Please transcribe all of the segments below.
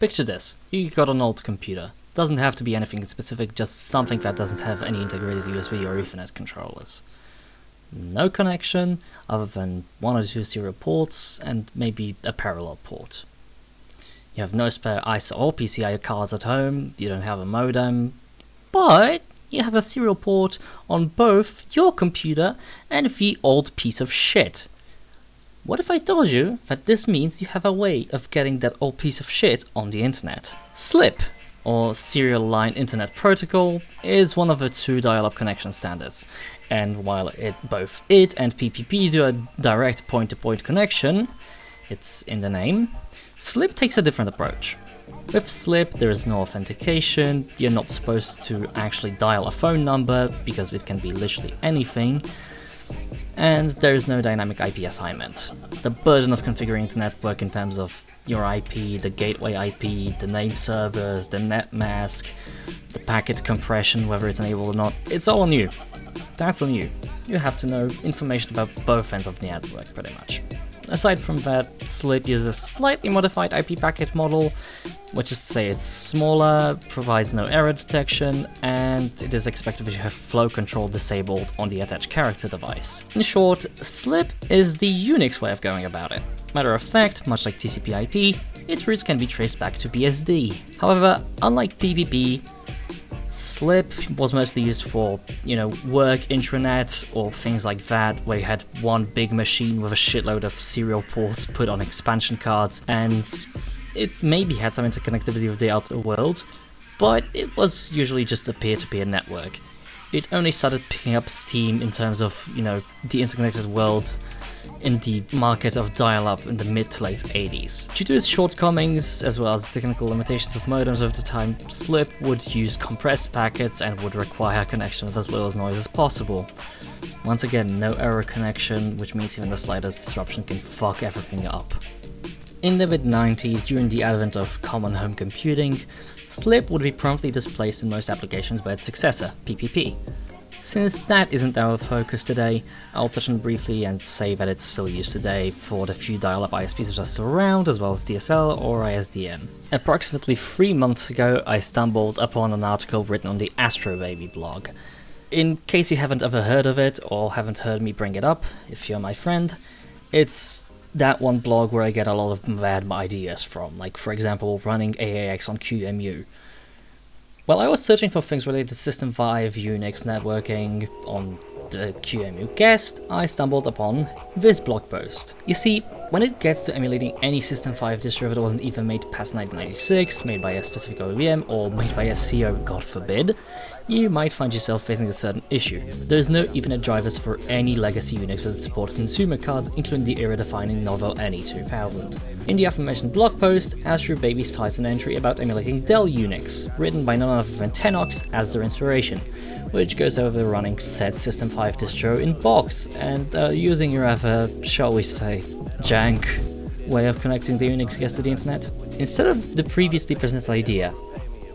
Picture this, you got an old computer. Doesn't have to be anything specific, just something that doesn't have any integrated USB or Ethernet controllers. No connection, other than one or two serial ports and maybe a parallel port. You have no spare ISO or PCIe cards at home, you don't have a modem, but you have a serial port on both your computer and the old piece of shit. What if I told you that this means you have a way of getting that old piece of shit on the internet? SLIP, or Serial Line Internet Protocol, is one of the two dial-up connection standards, and while both it and PPP do a direct point-to-point connection, it's in the name, SLIP takes a different approach. With SLIP there is no authentication, you're not supposed to actually dial a phone number because it can be literally anything, and there is no dynamic IP assignment. The burden of configuring the network in terms of your IP, the gateway IP, the name servers, the net mask, the packet compression, whether it's enabled or not, it's all on you. That's on you. You have to know information about both ends of the network, pretty much. Aside from that, SLIP uses a slightly modified IP packet model, which is to say it's smaller, provides no error detection, and it is expected that you have flow control disabled on the attached character device. In short, SLIP is the Unix way of going about it. Matter of fact, much like TCP/IP, its roots can be traced back to BSD. However, unlike PPP, SLIP was mostly used for, work intranet or things like that, where you had one big machine with a shitload of serial ports put on expansion cards, and it maybe had some interconnectivity with the outer world, but it was usually just a peer-to-peer network. It only started picking up steam in terms of, the interconnected world in the market of dial-up in the mid to late 80s. Due to its shortcomings, as well as the technical limitations of modems of the time, SLIP would use compressed packets and would require connection with as little noise as possible. Once again, no error connection, which means even the slightest disruption can fuck everything up. In the mid-90s, during the advent of common home computing, SLIP would be promptly displaced in most applications by its successor, PPP. Since that isn't our focus today, I'll touch on it briefly and say that it's still used today for the few dial-up ISPs that are still around, as well as DSL or ISDN. Approximately 3 months ago, I stumbled upon an article written on the Astrobaby blog. In case you haven't ever heard of it, or haven't heard me bring it up, if you're my friend, it's that one blog where I get a lot of bad ideas from, like for example running AAX on QEMU. While I was searching for things related to System 5, Unix, networking on the QEMU guest, I stumbled upon this blog post. You see, when it gets to emulating any System 5 distro that wasn't either made past 1996, made by a specific OEM, or made by a CO, God forbid, you might find yourself facing a certain issue. There is no Ethernet drivers for any legacy Unix that support consumer cards, including the era-defining novel NE2000. In the aforementioned blog post, Astrobaby cites an entry about emulating Dell Unix, written by none other than Tenox as their inspiration, which goes over running said System 5 distro in box, and using a rather, shall we say, jank way of connecting the Unix guest to the internet. Instead of the previously presented idea,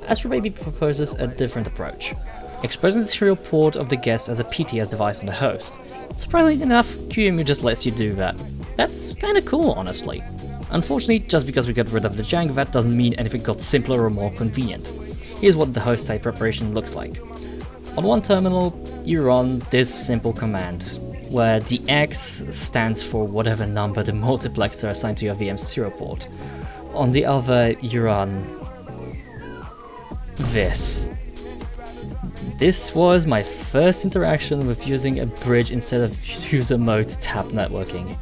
Astrobaby proposes a different approach, exposing the serial port of the guest as a PTS device on the host. Surprisingly enough, QEMU just lets you do that. That's kinda cool, honestly. Unfortunately, just because we got rid of the jank, that doesn't mean anything got simpler or more convenient. Here's what the host side preparation looks like. On one terminal, you run this simple command, where the X stands for whatever number the multiplexer assigned to your VM's serial port. On the other, you run this. This was my first interaction with using a bridge instead of user mode tap networking.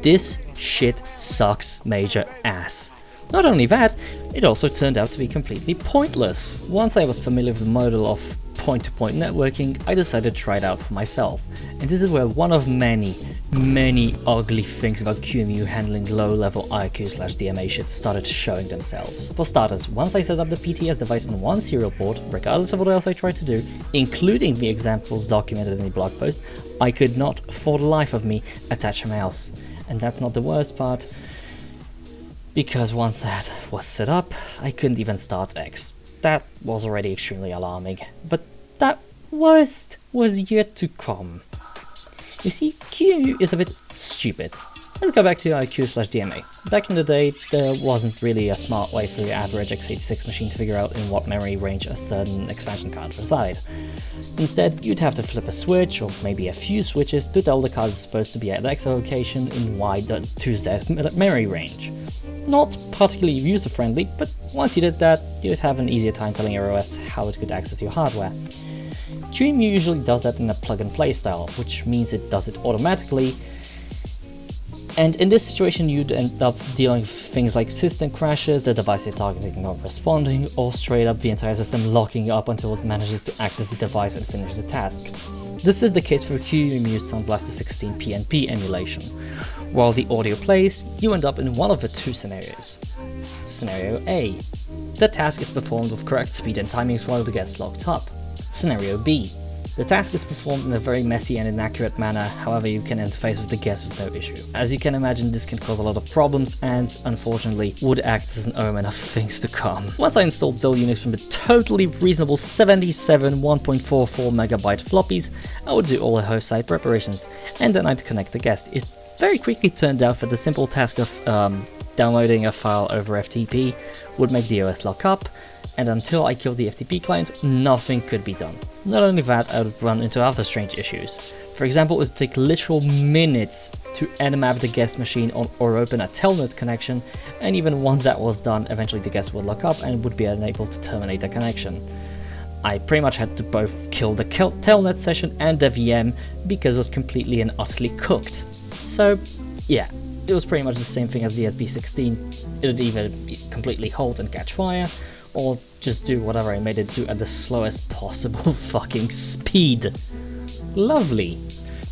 This shit sucks major ass. Not only that, it also turned out to be completely pointless. Once I was familiar with the model of point-to-point networking, I decided to try it out for myself. And this is where one of many ugly things about QEMU handling low-level IQ/DMA shit started showing themselves. For starters, once I set up the PTS device on one serial port, regardless of what else I tried to do, including the examples documented in the blog post, I could not, for the life of me, attach a mouse. And that's not the worst part, because once that was set up, I couldn't even start X. That was already extremely alarming, but that worst was yet to come. You see, QEMU is a bit stupid. Let's go back to IQ/DMA. Back in the day, there wasn't really a smart way for the average x86 machine to figure out in what memory range a certain expansion card reside. Instead, you'd have to flip a switch, or maybe a few switches, to tell the card is supposed to be at X location in Y to Z memory range. Not particularly user-friendly, but once you did that, you'd have an easier time telling your OS how it could access your hardware. QEMU usually does that in a plug-and-play style, which means it does it automatically, and in this situation you'd end up dealing with things like system crashes, the device you're targeting not responding, or straight up the entire system locking up until it manages to access the device and finish the task. This is the case for QEMU's Sound Blaster 16 PNP emulation. While the audio plays, you end up in one of the two scenarios. Scenario A. The task is performed with correct speed and timings while the guest locked up. Scenario B. The task is performed in a very messy and inaccurate manner, however you can interface with the guest with no issue. As you can imagine, this can cause a lot of problems and, unfortunately, would act as an omen of things to come. Once I installed Dell Unix from the totally reasonable 77 1.44 megabyte floppies, I would do all the host side preparations, and then I'd connect the guest. It very quickly turned out that the simple task of downloading a file over FTP would make the OS lock up, and until I killed the FTP client, nothing could be done. Not only that, I would run into other strange issues. For example, it would take literal minutes to nmap the guest machine or open a telnet connection, and even once that was done, eventually the guest would lock up and would be unable to terminate the connection. I pretty much had to both kill the telnet session and the VM because it was completely and utterly cooked. So yeah, it was pretty much the same thing as the SB16. It would either completely halt and catch fire, or just do whatever I made it do at the slowest possible fucking speed. Lovely.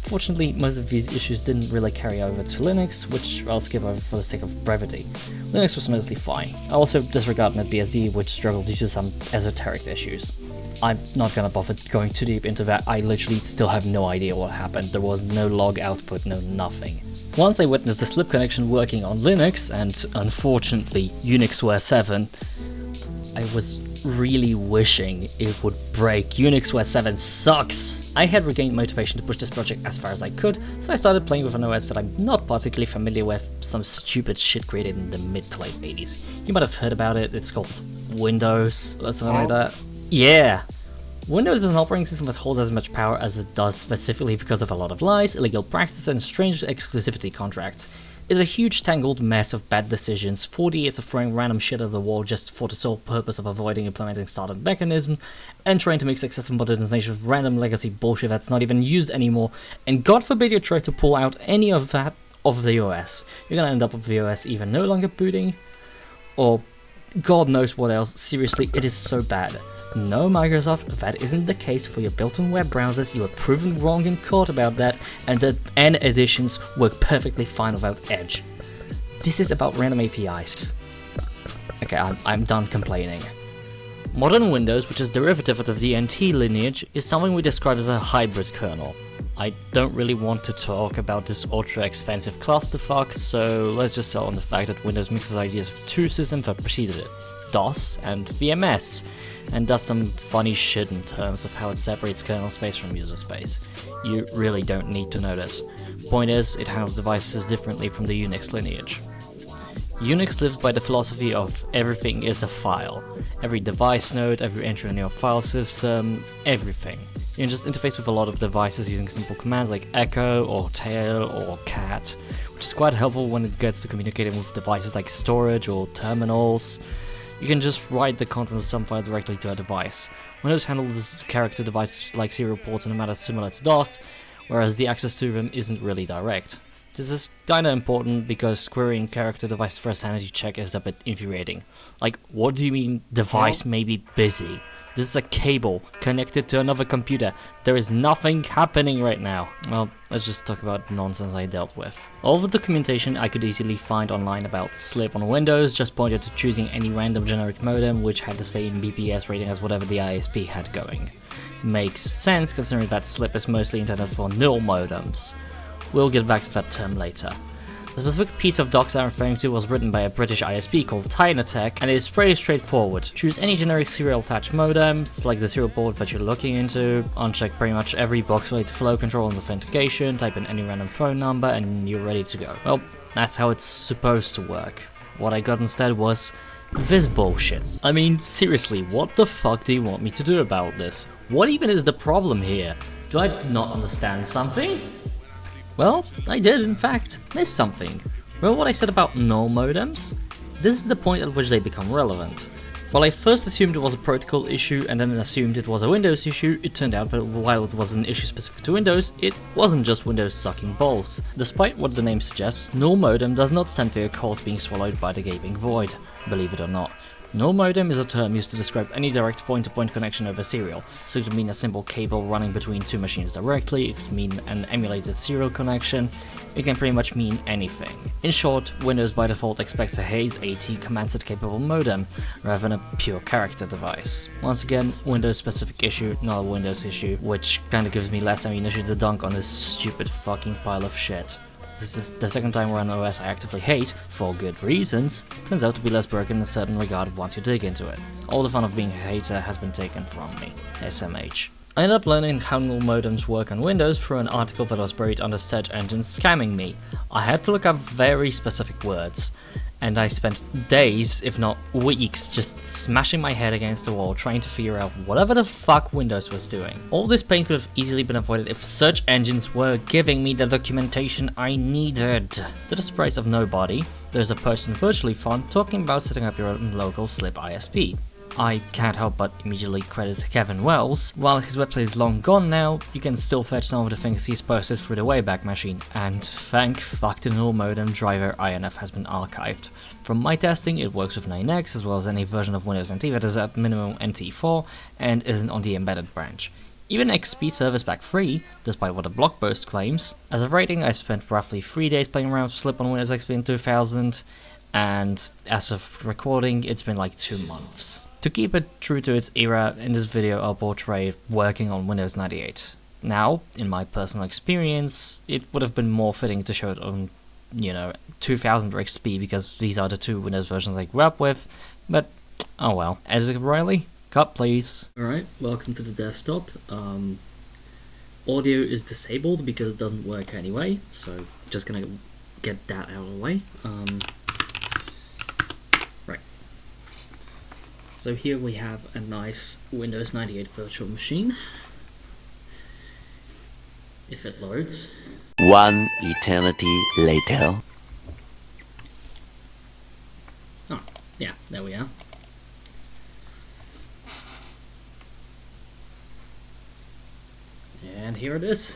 Fortunately, most of these issues didn't really carry over to Linux, which I'll skip over for the sake of brevity. Linux was mostly fine. I also disregard NetBSD, which struggled due to some esoteric issues. I'm not gonna bother going too deep into that. I literally still have no idea what happened. There was no log output, no nothing. Once I witnessed the SLIP connection working on Linux, and unfortunately Unixware 7, I was really wishing it would break. Unixware 7 sucks! I had regained motivation to push this project as far as I could, so I started playing with an OS that I'm not particularly familiar with, some stupid shit created in the mid to late 80s. You might have heard about it, it's called Windows, or something like that. Yeah! Windows is an operating system that holds as much power as it does specifically because of a lot of lies, illegal practices, and strange exclusivity contracts. It's a huge tangled mess of bad decisions, 40 years of throwing random shit at the wall just for the sole purpose of avoiding implementing startup mechanisms, and trying to make successive modernization with random legacy bullshit that's not even used anymore, and God forbid you try to pull out any of that of the OS. You're gonna end up with the OS either no longer booting, or God knows what else. Seriously, it is so bad. No, Microsoft, that isn't the case for your built-in web browsers. You were proven wrong in court about that, and the N editions work perfectly fine without Edge. This is about random APIs. Okay, I'm done complaining. Modern Windows, which is derivative of the NT lineage, is something we describe as a hybrid kernel. I don't really want to talk about this ultra-expensive clusterfuck, so let's just settle on the fact that Windows mixes ideas of two systems that preceded it, DOS and VMS, and does some funny shit in terms of how it separates kernel space from user space. You really don't need to know this. Point is, it handles devices differently from the Unix lineage. Unix lives by the philosophy of everything is a file. Every device node, every entry in your file system, everything. You can just interface with a lot of devices using simple commands like echo or tail or cat, which is quite helpful when it gets to communicating with devices like storage or terminals. You can just write the contents of some file directly to a device. Windows handles character devices like serial ports in a manner similar to DOS, whereas the access to them isn't really direct. This is kinda important because querying character device for a sanity check is a bit infuriating. Like, what do you mean device may be busy? This is a cable connected to another computer. There is nothing happening right now. Well, let's just talk about nonsense I dealt with. All of the documentation I could easily find online about SLIP on Windows just pointed to choosing any random generic modem which had the same BPS rating as whatever the ISP had going. Makes sense considering that SLIP is mostly intended for null modems. We'll get back to that term later. The specific piece of docs I'm referring to was written by a British ISP called Tynatech, and it is pretty straightforward. Choose any generic serial attached modem, select the serial port that you're looking into, uncheck pretty much every box related to flow control and authentication, type in any random phone number, and you're ready to go. Well, That's how it's supposed to work. What I got instead was this bullshit. I mean, seriously, what the fuck do you want me to do about this? What even is the problem here? Do I not understand something? Well, I did in fact miss something. Remember what I said about null modems? This is the point at which they become relevant. While I first assumed it was a protocol issue and then assumed it was a Windows issue, it turned out that while it was an issue specific to Windows, it wasn't just Windows sucking balls. Despite what the name suggests, null modem does not stand for your calls being swallowed by the gaping void, believe it or not. Null modem is a term used to describe any direct point-to-point connection over serial, so it could mean a simple cable running between two machines directly, it could mean an emulated serial connection, it can pretty much mean anything. In short, Windows by default expects a Hayes AT command-set capable modem, rather than a pure character device. Once again, Windows specific issue, not a Windows issue, which kinda gives me less ammunition to dunk on this stupid fucking pile of shit. This is the second time we're on OS I actively hate, for good reasons. Turns out to be less broken in a certain regard once you dig into it. All the fun of being a hater has been taken from me. SMH. I ended up learning how null modems work on Windows through an article that was buried under search engines scamming me. I had to look up very specific words, and I spent days, if not weeks, just smashing my head against the wall trying to figure out whatever the fuck Windows was doing. All this pain could have easily been avoided if search engines were giving me the documentation I needed. To the surprise of nobody, there's a person virtually fun talking about setting up your own local SLIP ISP. I can't help but immediately credit Kevin Wells. While his website is long gone now, you can still fetch some of the things he's posted through the Wayback Machine, and thank fuck the null modem driver INF has been archived. From my testing, it works with 9X as well as any version of Windows NT that is at minimum NT4 and isn't on the embedded branch. Even XP Service Pack 3, despite what the blog post claims. As of writing, I spent roughly 3 days playing around with SLIP on Windows XP in 2000, and as of recording, it's been like 2 months. To keep it true to its era, in this video I'll portray working on Windows 98. Now, in my personal experience, it would have been more fitting to show it on, 2000 or XP, because these are the two Windows versions I grew up with, but oh well. Editor Riley, cut please. Alright, welcome to the desktop. Audio is disabled because it doesn't work anyway, so just gonna get that out of the way. So here we have a nice Windows 98 virtual machine, if it loads. One eternity later. Oh, yeah, there we are. And here it is,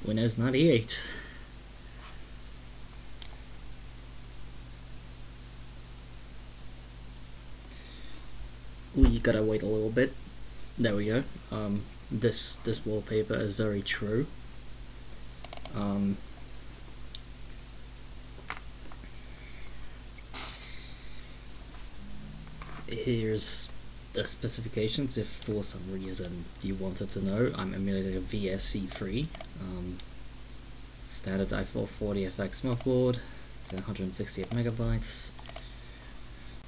Windows 98. We gotta wait a little bit. There we go. This wallpaper is very true. Here's the specifications if for some reason you wanted to know. I'm emulating a VSC3 standard i440 FX motherboard. It's 168 megabytes.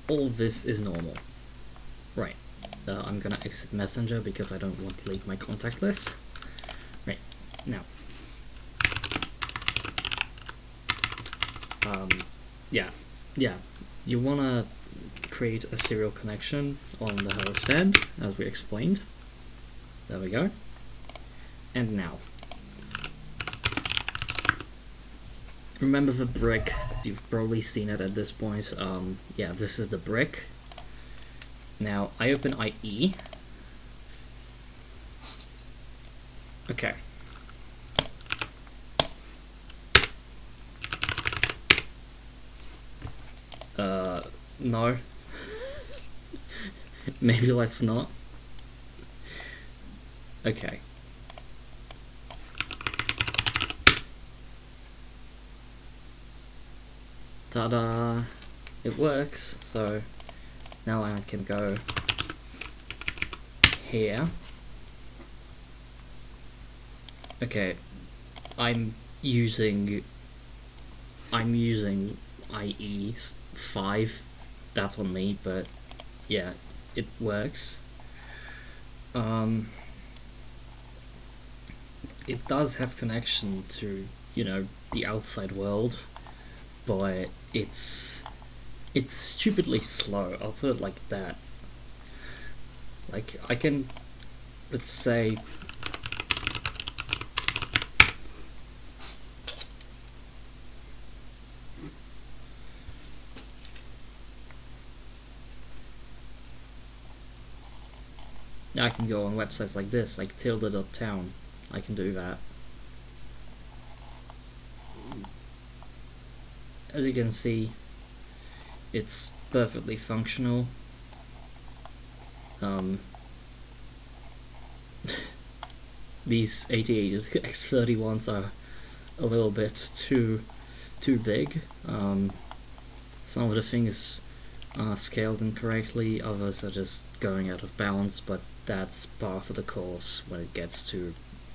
All of this is normal. Right, I'm gonna exit Messenger because I don't want to leak my contact list. Right, now. Yeah, you wanna create a serial connection on the host end, as we explained. There we go. And now. Remember the brick, you've probably seen it at this point. Yeah, this is the brick. Now, I open IE. Okay. No. Maybe let's not. Okay. Ta-da! It works, so now I can go here. Okay, I'm using IE5. That's on me, but yeah, it works. It does have connection to, the outside world. but it's stupidly slow. I'll put it like that. Like, I can, let's say, I can go on websites like this, like tilde.town. I can do that. As you can see, it's perfectly functional. These 88X31s are a little bit too big. Some of the things are scaled incorrectly, others are just going out of bounds, but that's par for the course when it gets to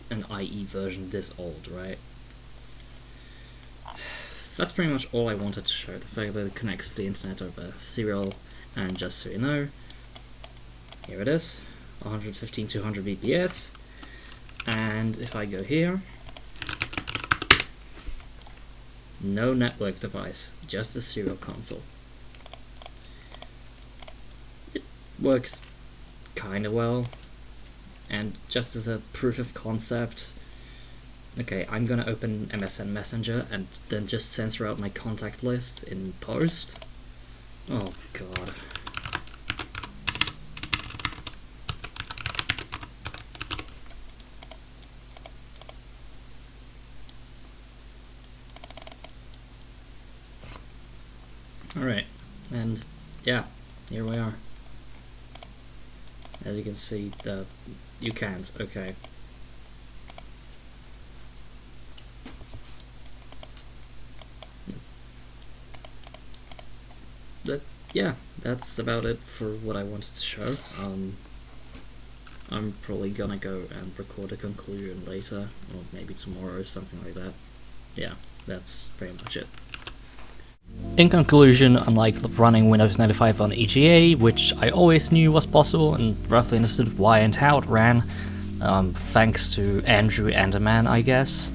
an IE version this old, right? That's pretty much all I wanted to show, the fact that it connects to the internet over serial, and just so you know, here it is, 115 200 bps, and if I go here, no network device, just a serial console. It works kinda well, and just as a proof of concept, okay, I'm gonna open MSN Messenger and then just censor out my contact list in post. Oh god. Alright, and yeah, here we are. As you can see, you can't, okay. But yeah, that's about it for what I wanted to show. I'm probably gonna go and record a conclusion later, or maybe tomorrow or something like that. Yeah, that's pretty much it. In conclusion, unlike running Windows 95 on EGA, which I always knew was possible and roughly understood why and how it ran, thanks to Andrew and a man, I guess,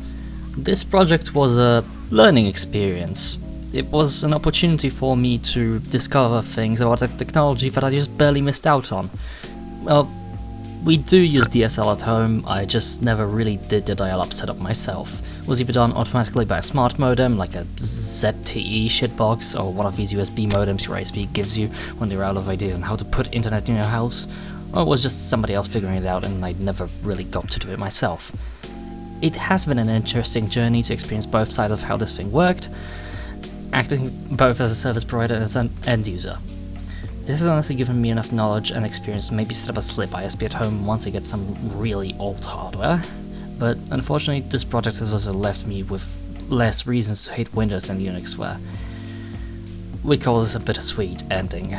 this project was a learning experience. It was an opportunity for me to discover things about the technology that I just barely missed out on. Well, we do use DSL at home, I just never really did the dial-up setup myself. It was either done automatically by a smart modem, like a ZTE shitbox, or one of these USB modems your ISP gives you when they're out of ideas on how to put internet in your house, or it was just somebody else figuring it out and I never really got to do it myself. It has been an interesting journey to experience both sides of how this thing worked, acting both as a service provider and as an end user. This has honestly given me enough knowledge and experience to maybe set up a SLIP ISP at home once I get some really old hardware, but unfortunately this project has also left me with less reasons to hate Windows than Unix were. We call this a bittersweet ending,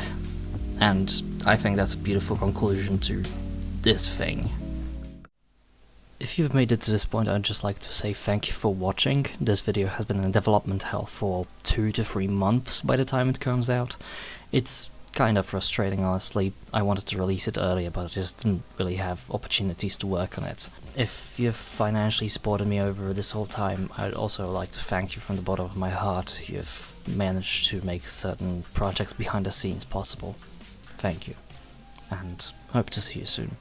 and I think that's a beautiful conclusion to this thing. If you've made it to this point, I'd just like to say thank you for watching. This video has been in development hell for 2 to 3 months by the time it comes out. It's kind of frustrating, honestly. I wanted to release it earlier, but I just didn't really have opportunities to work on it. If you've financially supported me over this whole time, I'd also like to thank you from the bottom of my heart. You've managed to make certain projects behind the scenes possible. Thank you, and hope to see you soon.